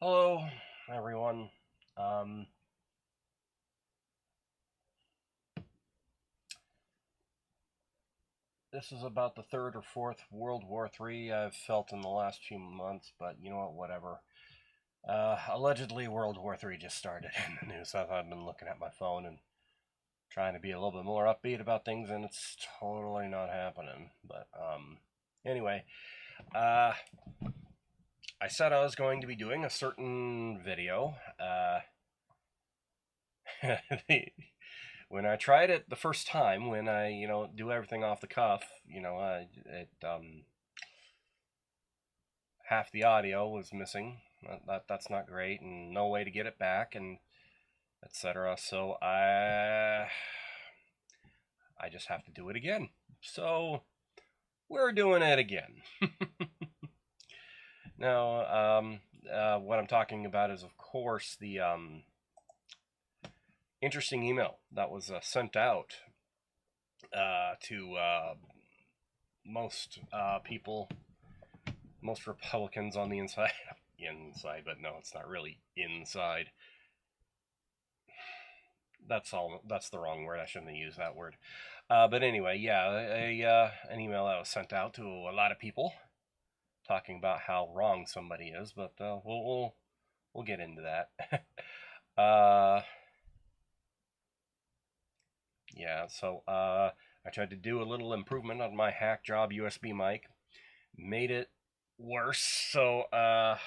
Hello, everyone. Um, this is about the third or fourth World War III I've felt in the last few months, but you know what, whatever. Allegedly, World War III just started in the news. I've been looking at my phone and trying to be a little bit more upbeat about things, and it's totally not happening. But anyway, uh, I said I was going to be doing a certain video. When I tried it the first time, when I do everything off the cuff, half the audio was missing. That's not great, and no way to get it back, and etc. So I just have to do it again. So we're doing it again. Now, what I'm talking about is, of course, the interesting email that was sent out to most people, most Republicans on the inside. Inside, but no, it's not really inside. That's the wrong word. I shouldn't have used that word. But anyway, yeah, an email that was sent out to a lot of people talking about how wrong somebody is. But we'll get into that. uh, yeah. So I tried to do a little improvement on my hack job USB mic. Made it worse. So I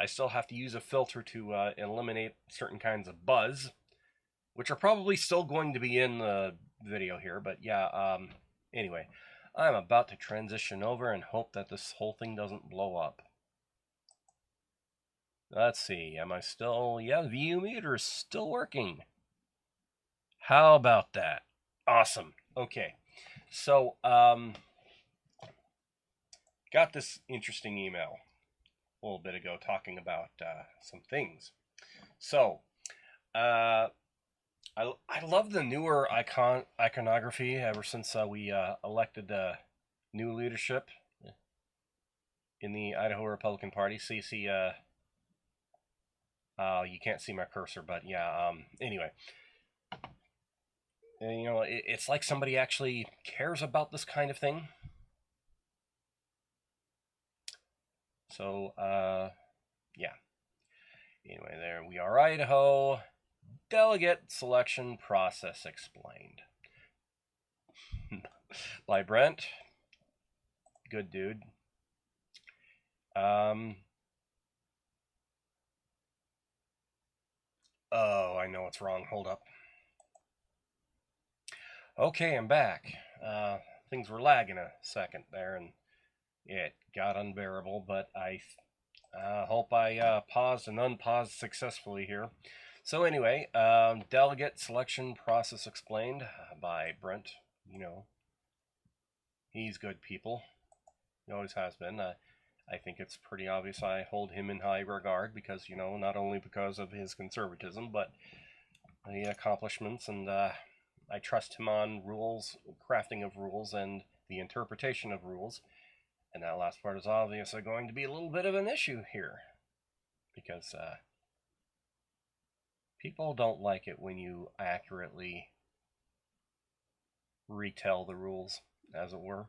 still have to use a filter to eliminate certain kinds of buzz, which are probably still going to be in the video here. But yeah, anyway, I'm about to transition over and hope that this whole thing doesn't blow up. Let's see, am I still, yeah, the VU meter is still working. How about that? Awesome. Okay, so got this interesting email a little bit ago talking about some things. So, uh, I love the newer iconography ever since we elected new leadership in the Idaho Republican Party. See, you can't see my cursor, but yeah. Anyway, it's like somebody actually cares about this kind of thing. So, yeah. Anyway, there we are, Idaho. Delegate selection process explained. By Brent. Good dude. Oh, I know what's wrong. Hold up. Okay, I'm back. Things were lagging a second there, and it got unbearable, but I hope I paused and unpaused successfully here. So anyway, delegate selection process explained by Brent. You know, he's good people. He always has been. I think it's pretty obvious I hold him in high regard because, not only because of his conservatism, but the accomplishments, and I trust him on rules, crafting of rules, and the interpretation of rules. And that last part is obviously going to be a little bit of an issue here because people don't like it when you accurately retell the rules, as it were.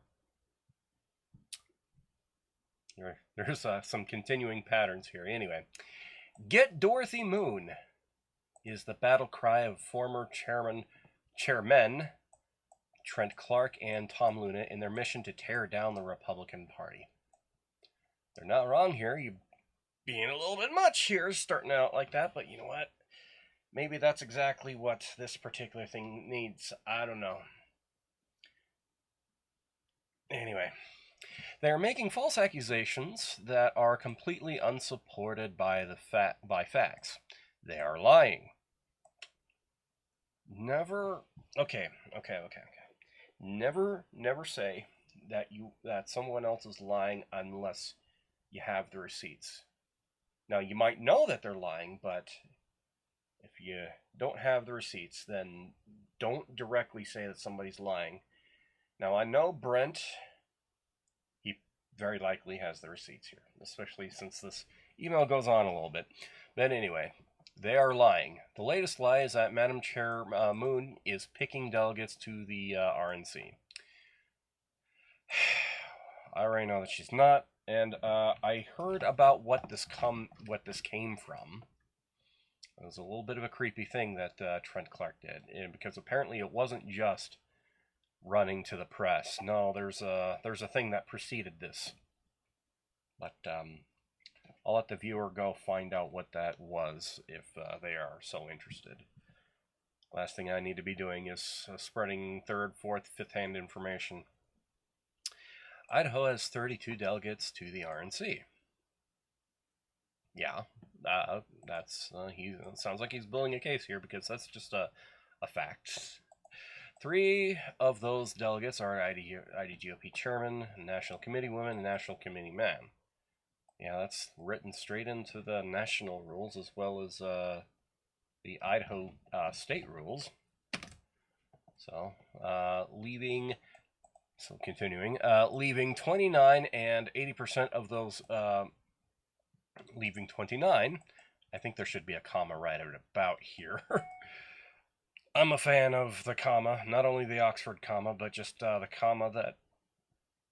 There's some continuing patterns here. Anyway, get Dorothy Moon is the battle cry of former chairmen Trent Clark and Tom Luna in their mission to tear down the Republican Party. They're not wrong here. You being a little bit much here, starting out like that, but you know what? Maybe that's exactly what this particular thing needs. I don't know. Anyway, they are making false accusations that are completely unsupported by by facts. They are lying. Never. Okay. Never say that someone else is lying unless you have the receipts. Now you might know that they're lying, but if you don't have the receipts, then don't directly say that somebody's lying. Now I know Brent, he very likely has the receipts here, especially since this email goes on a little bit. But anyway, they are lying. The latest lie is that Madam Chair Moon is picking delegates to the RNC. I already know that she's not, and I heard about what this came from. It was a little bit of a creepy thing that Trent Clark did, and because apparently it wasn't just running to the press. No, there's a thing that preceded this. But I'll let the viewer go find out what that was if they are so interested. Last thing I need to be doing is spreading third, fourth, fifth-hand information. Idaho has 32 delegates to the RNC. Yeah, sounds like he's building a case here because that's just a fact. 3 of those delegates are IDGOP chairman, national committee woman, and national committee man. Yeah, that's written straight into the national rules as well as the Idaho state rules. So, leaving 29 and 80% of those, leaving 29, I think there should be a comma right about here. I'm a fan of the comma, not only the Oxford comma, but just the comma that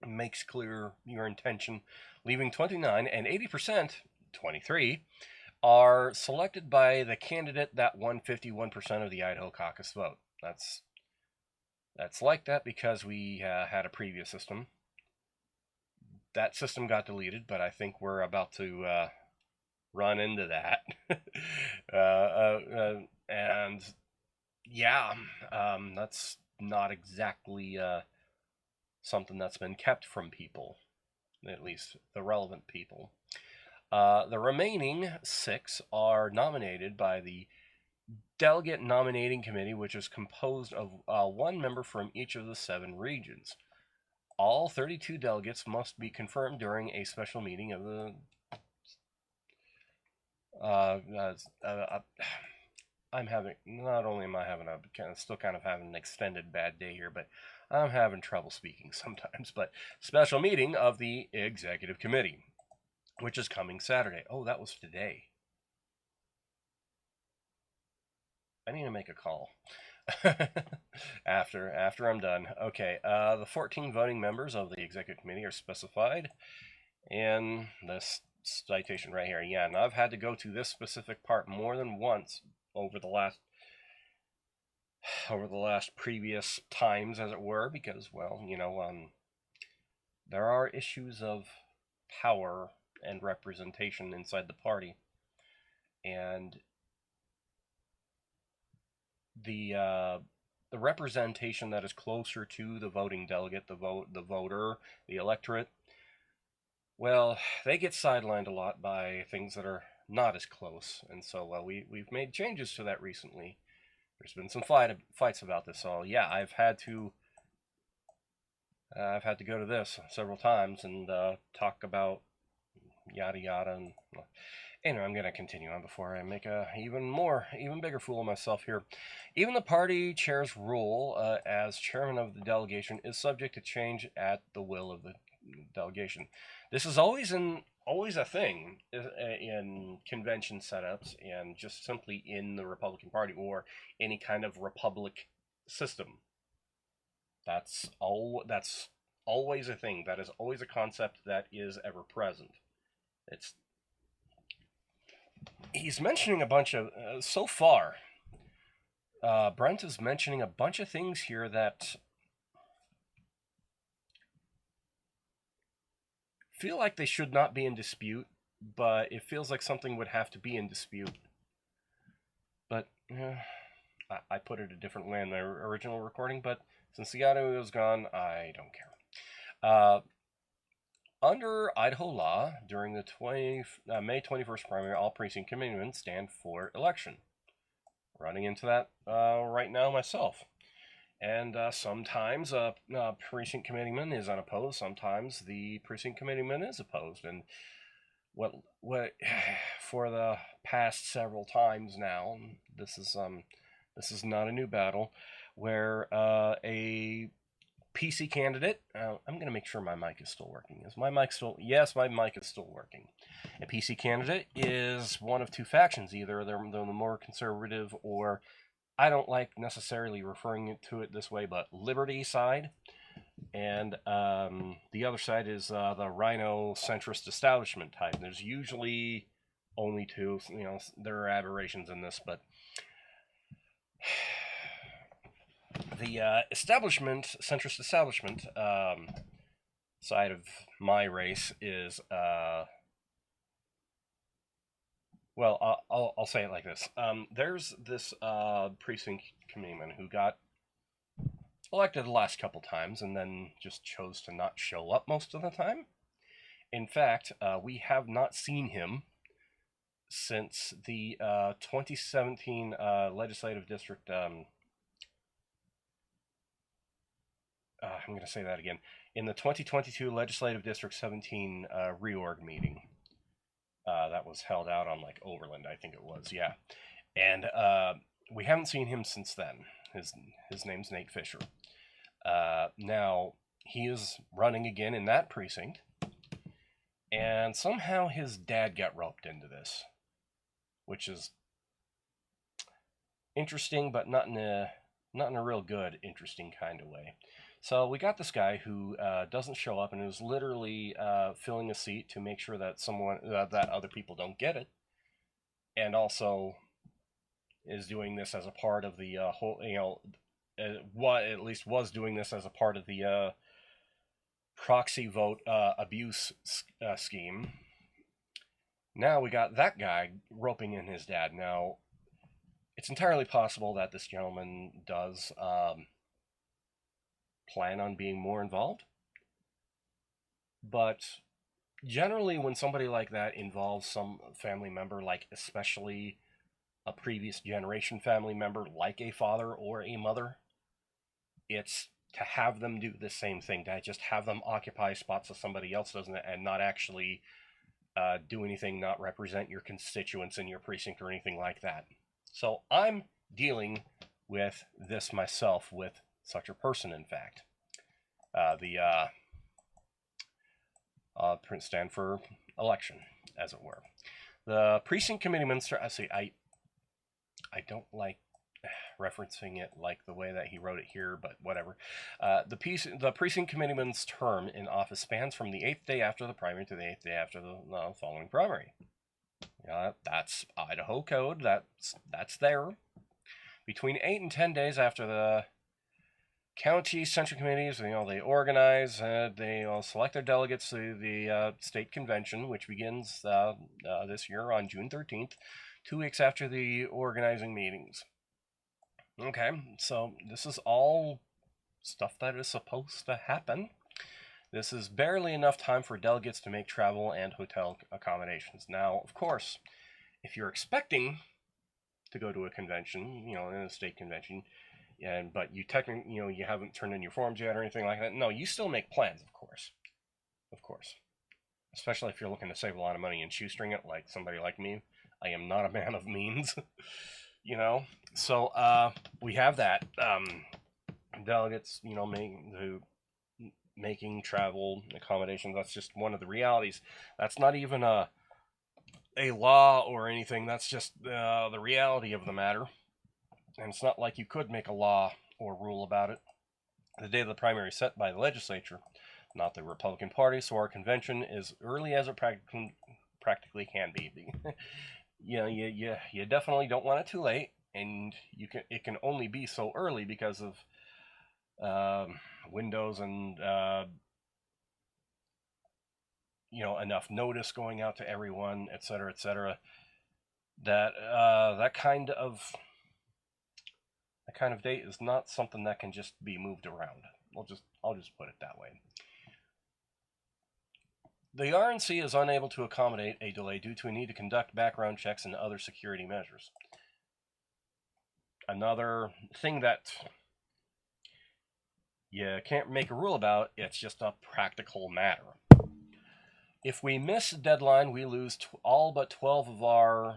makes clear your intention. Leaving 29 and 80%, 23, are selected by the candidate that won 51% of the Idaho caucus vote. That's like that because we had a previous system. That system got deleted, but I think we're about to run into that. And yeah, that's not exactly something that's been kept from people, at least the relevant people. The remaining 6 are nominated by the Delegate Nominating Committee, which is composed of 1 member from each of the 7 regions. All 32 delegates must be confirmed during a special meeting of the not only am I having still kind of having an extended bad day here, but I'm having trouble speaking sometimes. But special meeting of the Executive Committee, which is coming Saturday. Oh, that was today. I need to make a call after I'm done. Okay, the 14 voting members of the Executive Committee are specified in this citation right here. Yeah, and I've had to go to this specific part more than once over the last previous times, as it were, because, well, there are issues of power and representation inside the party, and the representation that is closer to the voting delegate, the voter, the electorate, well, they get sidelined a lot by things that are not as close, and so we've made changes to that recently. There's been some fights about this. So yeah, I've had to go to this several times and talk about yada yada. And anyway, I'm gonna continue on before I make a even bigger fool of myself here. Even the party chair's role as chairman of the delegation is subject to change at the will of the delegation. This is always a thing in convention setups and just simply in the Republican Party or any kind of republic system. That's always a thing. That is always a concept that is ever present. He's mentioning a bunch of so far. Brent is mentioning a bunch of things here that feel like they should not be in dispute, but it feels like something would have to be in dispute. But I put it a different way in the original recording, but since the audio is gone, I don't care. Under Idaho law, during the May 21st primary, all precinct committeemen stand for election. Running into that right now myself. And sometimes a precinct committeeman is unopposed. Sometimes the precinct committeeman is opposed. And what for the past several times now, this is not a new battle, where a PC candidate. I'm going to make sure my mic is still working. Is my mic still? Yes, my mic is still working. A PC candidate is one of two factions. Either they're the more conservative, or I don't like necessarily referring to it this way, but liberty side. And the other side is the rhino centrist establishment type. There's usually only two. There are aberrations in this, but the centrist establishment side of my race is, well, I'll say it like this. There's this precinct committeeman who got elected the last couple times and then just chose to not show up most of the time. In fact, we have not seen him since the 2017 legislative district. I'm going to say that again. In the 2022 legislative district 17 reorg meeting that was held out on like Overland, I think it was, yeah. And we haven't seen him since then. His name's Nate Fisher. Now, he is running again in that precinct, and somehow his dad got roped into this, which is interesting, but not in a real good, interesting kind of way. So we got this guy who doesn't show up and is literally filling a seat to make sure that that other people don't get it, and also is doing this as a part of the whole, what at least was doing this as a part of the proxy vote abuse scheme. Now we got that guy roping in his dad. Now, it's entirely possible that this gentleman does plan on being more involved, but generally when somebody like that involves some family member, like especially a previous generation family member, like a father or a mother, it's to have them do the same thing, to just have them occupy spots that somebody else doesn't, and not actually do anything, not represent your constituents in your precinct or anything like that. So I'm dealing with this myself, with such a person, in fact. The print stand for election, as it were. The precinct committeeman, I don't like referencing it like the way that he wrote it here, but whatever. The precinct committeeman's term in office spans from the 8th day after the primary to the 8th day after the following primary. That's Idaho code. That's there. Between 8 and 10 days after the county central committees, they organize, they select their delegates to the state convention, which begins this year on June 13th, 2 weeks after the organizing meetings. Okay, so this is all stuff that is supposed to happen. This is barely enough time for delegates to make travel and hotel accommodations. Now, of course, if you're expecting to go to a convention, in a state convention, but you technically, you haven't turned in your forms yet or anything like that, no, you still make plans, of course. Especially if you're looking to save a lot of money and shoestring it, like somebody like me. I am not a man of means. So we have that. Delegates, making travel accommodations. That's just one of the realities. That's not even a law or anything. That's just the reality of the matter. And it's not like you could make a law or rule about it. The day of the primary is set by the legislature, not the Republican Party, so our convention is early as it practically can be. You definitely don't want it too late, and it can only be so early because of windows and enough notice going out to everyone, etc. That kind of date is not something that can just be moved around. I'll just put it that way. The RNC is unable to accommodate a delay due to a need to conduct background checks and other security measures. Another thing that you can't make a rule about, it's just a practical matter. If we miss a deadline, we lose all but 12 of our...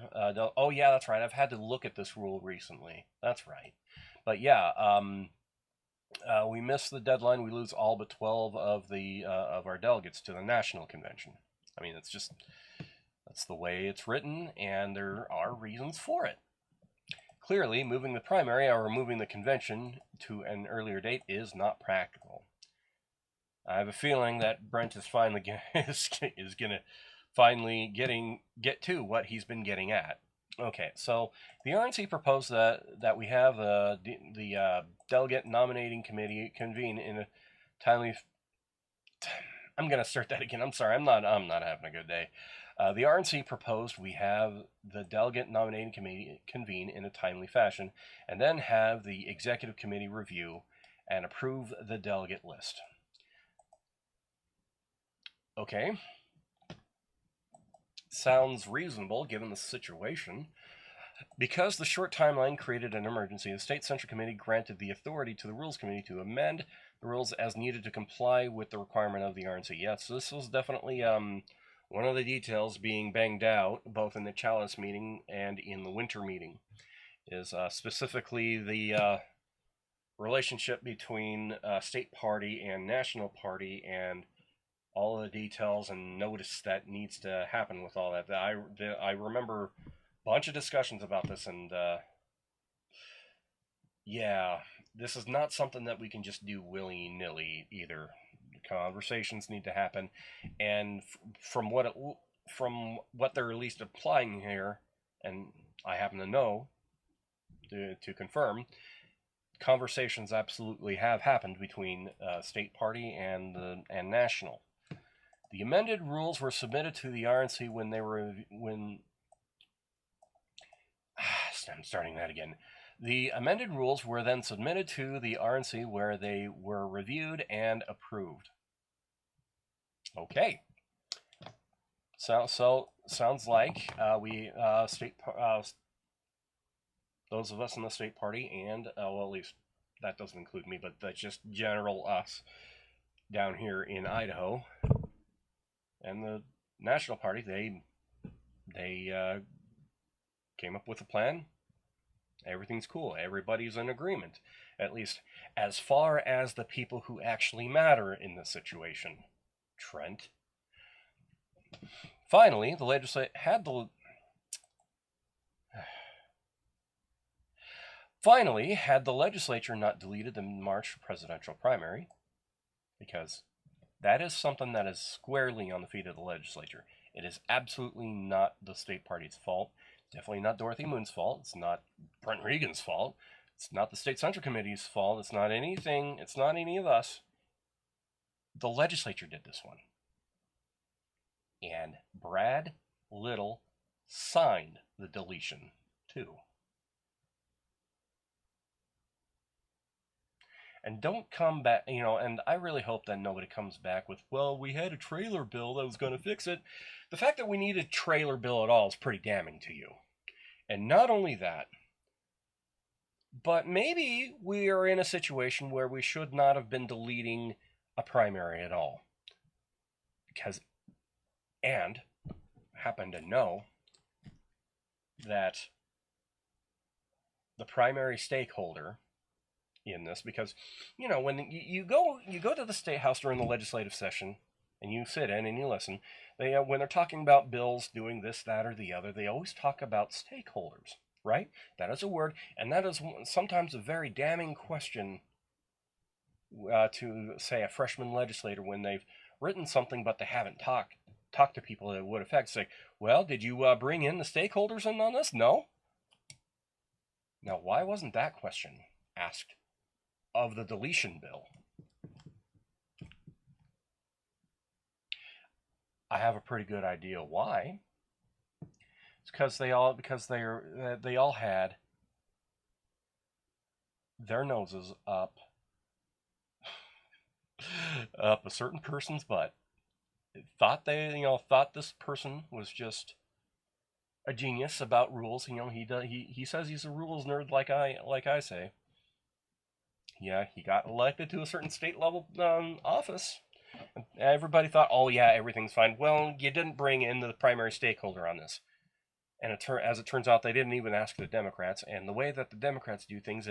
oh, yeah, that's right. I've had to look at this rule recently. That's right. But yeah, We miss the deadline. We lose all but 12 of our delegates to the national convention. I mean, that's the way it's written, and there are reasons for it. Clearly, moving the primary or moving the convention to an earlier date is not practical. I have a feeling that Brent is finally is going to finally get to what he's been getting at. Okay, so the RNC proposed that we have the delegate nominating committee convene in a timely. I'm going to start that again. I'm sorry. I'm not having a good day. The RNC proposed we have the delegate nominating committee convene in a timely fashion, and then have the executive committee review and approve the delegate list. Okay. Sounds reasonable given the situation. Because the short timeline created an emergency, the State Central Committee granted the authority to the Rules Committee to amend the rules as needed to comply with the requirement of the RNC. Yes, this was definitely one of the details being banged out, both in the Chalice meeting and in the Winter meeting, is specifically the relationship between State Party and National Party, and all of the details and notice that needs to happen with all that. I remember a bunch of discussions about this, and yeah, this is not something that we can just do willy-nilly either. Conversations need to happen, and from what they're at least applying here, and I happen to know to confirm, conversations absolutely have happened between State Party and National. The amended rules were submitted to the RNC I'm starting that again. The amended rules were then submitted to the RNC where they were reviewed and approved. Okay. So sounds like those of us in the State Party and well, at least that doesn't include me, but that's just general us down here in Idaho, and the National Party, they came up with a plan. Everything's cool. Everybody's in agreement, at least as far as the people who actually matter in this situation. Trent. Finally, the legislature had the Finally, had the legislature not deleted the March presidential primary, because that is something that is squarely on the feet of the legislature. It is absolutely not the State Party's fault. It's definitely not Dorothy Moon's fault. It's not Brent Regan's fault. It's not the State Central Committee's fault. It's not anything. It's not any of us. The legislature did this one. And Brad Little signed the deletion, too. And don't come back, and I really hope that nobody comes back with, well, we had a trailer bill that was going to fix it. The fact that we need a trailer bill at all is pretty damning to you. And not only that, but maybe we are in a situation where we should not have been deleting a primary at all. And happen to know that the primary stakeholder in this, because when you go to the State House during the legislative session and you sit in and you listen, when they're talking about bills doing this, that, or the other, they always talk about stakeholders, right? That is a word, and that is sometimes a very damning question to, say, a freshman legislator when they've written something but they haven't talked to people that it would affect. Say, well, did you bring in the stakeholders in on this? No. Now, why wasn't that question asked of the deletion bill? I have a pretty good idea why. It's because they all had their noses up a certain person's butt. Thought this person was just a genius about rules. He says he's a rules nerd like I say. Yeah, he got elected to a certain state level office. Everybody thought, oh yeah, everything's fine. Well, you didn't bring in the primary stakeholder on this. And as it turns out, they didn't even ask the Democrats. And the way that the Democrats do things,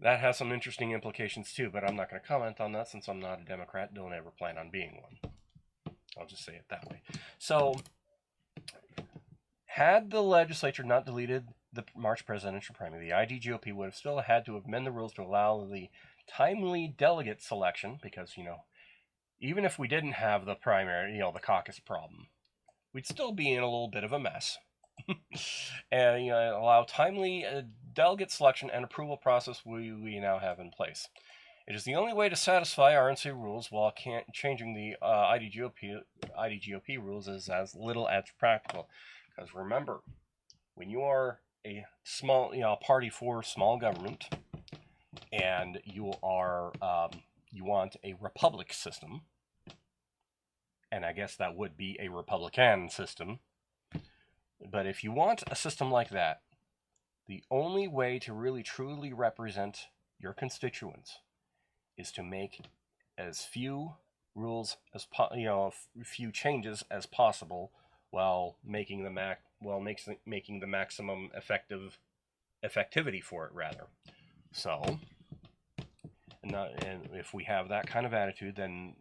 That has some interesting implications too, but I'm not going to comment on that since I'm not a Democrat. Don't ever plan on being one. I'll just say it that way. So, had the legislature not deleted the March presidential primary, the IDGOP would have still had to amend the rules to allow the timely delegate selection, because, even if we didn't have the primary, the caucus problem, we'd still be in a little bit of a mess. And allow timely delegate selection and approval process we now have in place. It is the only way to satisfy RNC rules while changing the IDGOP rules is as little as practical. Because remember, when you are a small, party for small government, and you are you want a republic system, and I guess that would be a Republican system. But if you want a system like that, the only way to really truly represent your constituents is to make as few rules as few changes as possible, while making the maximum effectivity for it, rather. So, and if we have that kind of attitude, then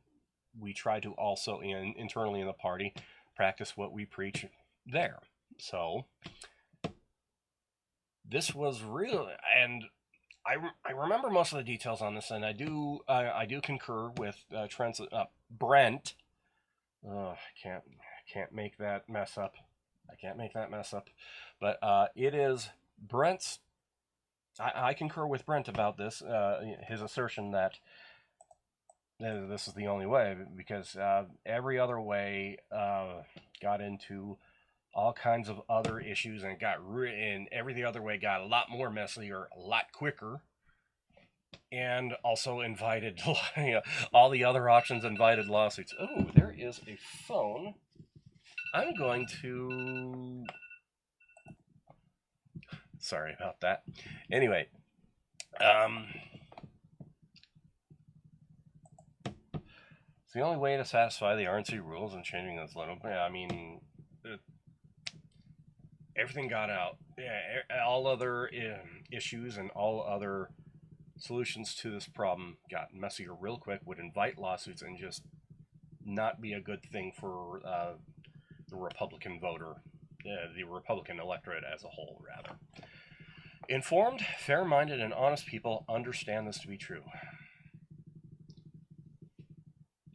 we try to also internally in the party practice what we preach there. So this was real, and I remember most of the details on this, and I do concur with Brent. Can't make that mess up. I can't make that mess up. But it is Brent's. I concur with Brent about this. His assertion that this is the only way, because every other way got into all kinds of other issues, and and every other way got a lot more messy or a lot quicker, and also invited all the other options invited lawsuits. Oh, there is a phone. I'm going to. Sorry about that. Anyway, it's the only way to satisfy the RNC rules and changing those little. I mean, everything got out. Yeah, all other issues and all other solutions to this problem got messier real quick, would invite lawsuits, and just not be a good thing for the Republican voter, the Republican electorate as a whole, rather. Informed, fair-minded, and honest people understand this to be true.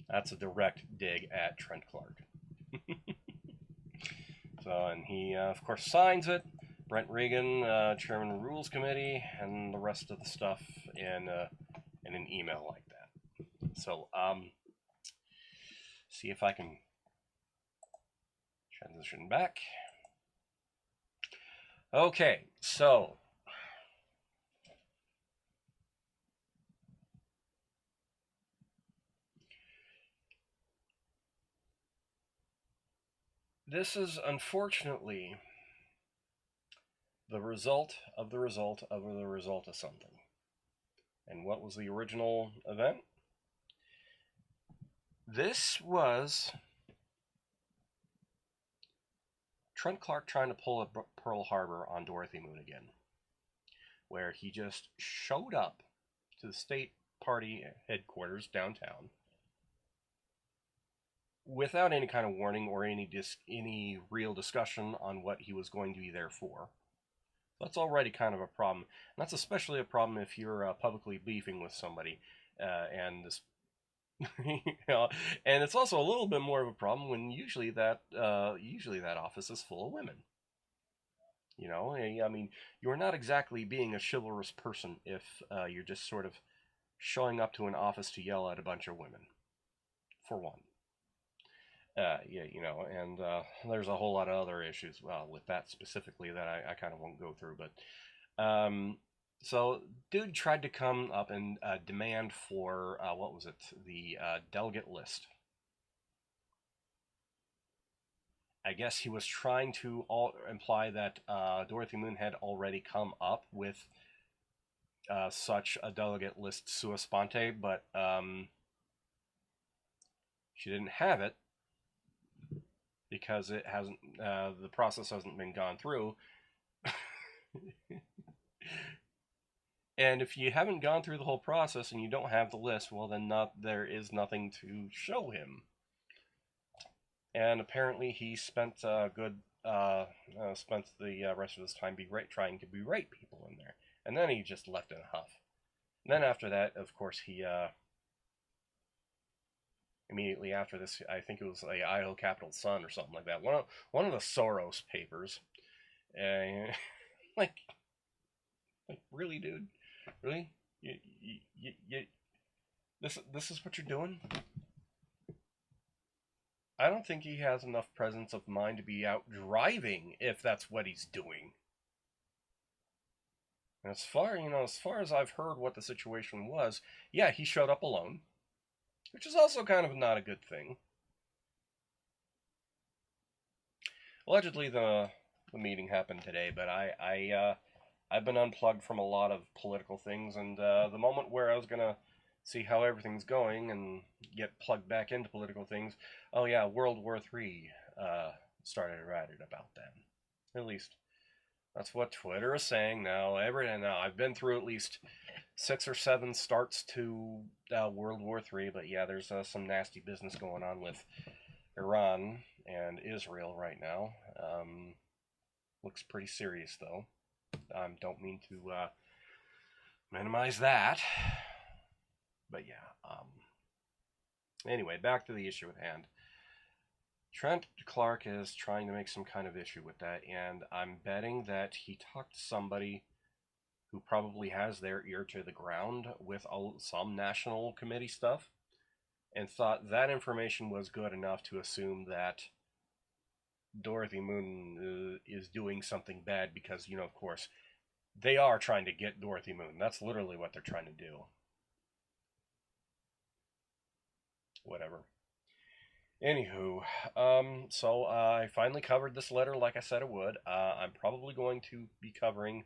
That's a direct dig at Trent Clark. So, and he, of course, signs it. Brent Regan, chairman of the Rules Committee, and the rest of the stuff in an email like that. So, see if I can transition back. Okay, so this is unfortunately the result of the result of the result of something. And what was the original event? This was Trent Clark trying to pull a Pearl Harbor on Dorothy Moon again, where he just showed up to the state party headquarters downtown without any kind of warning or any real discussion on what he was going to be there for. That's already kind of a problem. And that's especially a problem if you're publicly beefing with somebody, and this, and it's also a little bit more of a problem when usually that office is full of women. I mean, you're not exactly being a chivalrous person if you're just sort of showing up to an office to yell at a bunch of women, for one. And there's a whole lot of other issues with that specifically that I kind of won't go through. But so dude tried to come up and demand for what was it, the delegate list. I guess he was trying to imply that Dorothy Moon had already come up with such a delegate list sua sponte, but she didn't have it because it hasn't. The process hasn't been gone through. And if you haven't gone through the whole process and you don't have the list, well, then there is nothing to show him. And apparently, he spent spent the rest of his time trying to berate people in there, and then he just left in a huff. And then after that, of course, he immediately after this, I think it was like Idaho Capital Sun or something like that. One of the Soros papers, uh, like really, dude, really, you this is what you're doing. I don't think he has enough presence of mind to be out driving if that's what he's doing. And as far as I've heard what the situation was, yeah, he showed up alone, which is also kind of not a good thing. Allegedly, the meeting happened today, but I've been unplugged from a lot of political things, and the moment where I was gonna see how everything's going and get plugged back into political things, oh yeah, World War III started right at about then. At least that's what Twitter is saying now. Now I've been through at least 6 or 7 starts to World War III, but yeah, there's some nasty business going on with Iran and Israel right now. Looks pretty serious though. Don't mean to minimize that, but yeah. Anyway, back to the issue at hand. Trent Clark is trying to make some kind of issue with that, and I'm betting that he talked to somebody who probably has their ear to the ground with some national committee stuff and thought that information was good enough to assume that Dorothy Moon is doing something bad because, of course, they are trying to get Dorothy Moon. That's literally what they're trying to do. Whatever. Anywho, so I finally covered this letter like I said I would. I'm probably going to be covering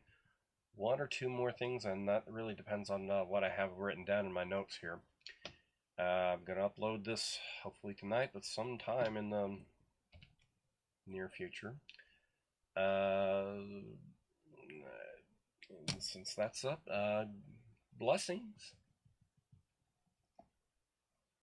1 or 2 more things, and that really depends on what I have written down in my notes here. I'm going to upload this hopefully tonight, but sometime in the near future. Since that's up, blessings.